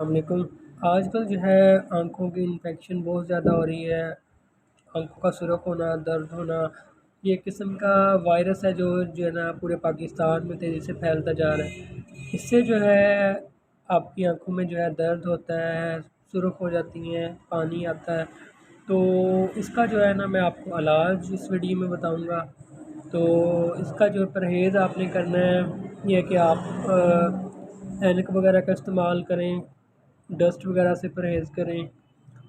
السلام علیکم۔ آج کل جو ہے آنکھوں کی انفیکشن بہت زیادہ ہو رہی ہے، آنکھوں کا سرخ ہونا، درد ہونا، یہ ایک قسم کا وائرس ہے جو ہے نا پورے پاکستان میں تیزی سے پھیلتا جا رہا ہے۔ اس سے جو ہے آپ کی آنکھوں میں جو ہے درد ہوتا ہے، سرخ ہو جاتی ہیں، پانی آتا ہے۔ تو اس کا جو ہے نا میں آپ کو علاج اس ویڈیو میں بتاؤں گا۔ تو اس کا جو پرہیز آپ نے کرنا ہے یہ کہ آپ اینک وغیرہ کا استعمال کریں، ڈسٹ وغیرہ سے پرہیز کریں،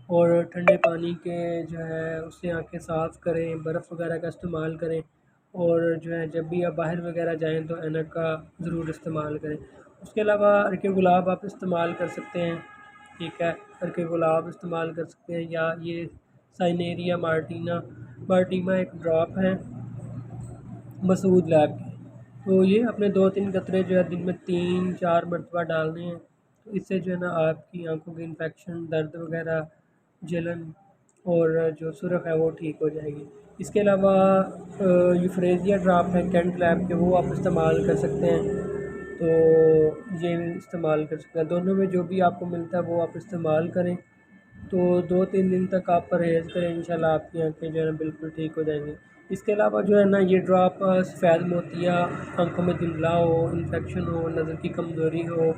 اور ٹھنڈے پانی کے جو ہے اس سے آنکھیں صاف کریں، برف وغیرہ کا استعمال کریں، اور جو ہے جب بھی آپ باہر وغیرہ جائیں تو اینک کا ضرور استعمال کریں۔ اس کے علاوہ عرق گلاب آپ استعمال کر سکتے ہیں، ٹھیک ہے، عرق گلاب استعمال کر سکتے ہیں، یا یہ سائنیریا مارٹیما ایک ڈراپ ہے مسعود لیب کی، تو یہ اپنے 2-3 قطرے جو ہے دن میں 3-4 مرتبہ ڈالنے ہیں۔ تو اس سے جو ہے نا آپ کی آنکھوں کی انفیکشن، درد وغیرہ، جلن اور جو سرخ ہے وہ ٹھیک ہو جائے گی۔ اس کے علاوہ یوفریزیا ڈراپ ہے کینٹ لیب کے، وہ آپ استعمال کر سکتے ہیں۔ تو یہ استعمال کر سکتے ہیں، دونوں میں جو بھی آپ کو ملتا ہے وہ آپ استعمال کریں۔ تو 2-3 دن تک آپ پرہیز کریں، انشاءاللہ آپ کی آنکھیں جو ہے نا بالکل ٹھیک ہو جائیں گی۔ اس کے علاوہ جو ہے نا یہ ڈراپ سفید موتیا، آنکھوں میں دھندلا ہو، انفیکشن ہو، نظر کی کمزوری ہو،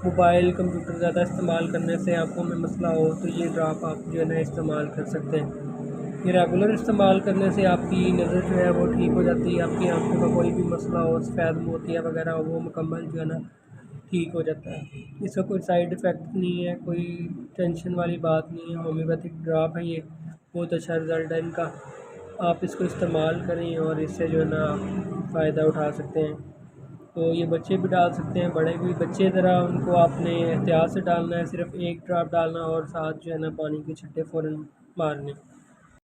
موبائل کمپیوٹر زیادہ استعمال کرنے سے آنکھوں میں مسئلہ ہو، تو یہ ڈراپ آپ جو ہے نا استعمال کر سکتے ہیں۔ یہ ریگولر استعمال کرنے سے آپ کی نظر جو ہے وہ ٹھیک ہو جاتی ہے، آپ کی آنکھوں کا کوئی بھی مسئلہ ہو، سفید موتیا وغیرہ ہو، وہ مکمل جو ہے نا ٹھیک ہو جاتا ہے۔ اس کا کوئی سائیڈ ایفیکٹ نہیں ہے، کوئی ٹینشن والی بات نہیں ہے، ہومیوپیتھک ڈراپ ہے، یہ بہت اچھا رزلٹ ہے ان کا۔ آپ اس کو استعمال کریں اور اس سے جو ہے نا فائدہ اٹھا سکتے ہیں۔ تو یہ بچے بھی ڈال سکتے ہیں، بڑے بھی، بچے ذرا ان کو آپ نے احتیاط سے ڈالنا ہے، صرف ایک ڈراپ ڈالنا اور ساتھ جو ہے نا پانی کے چھٹے فوراً مارنے۔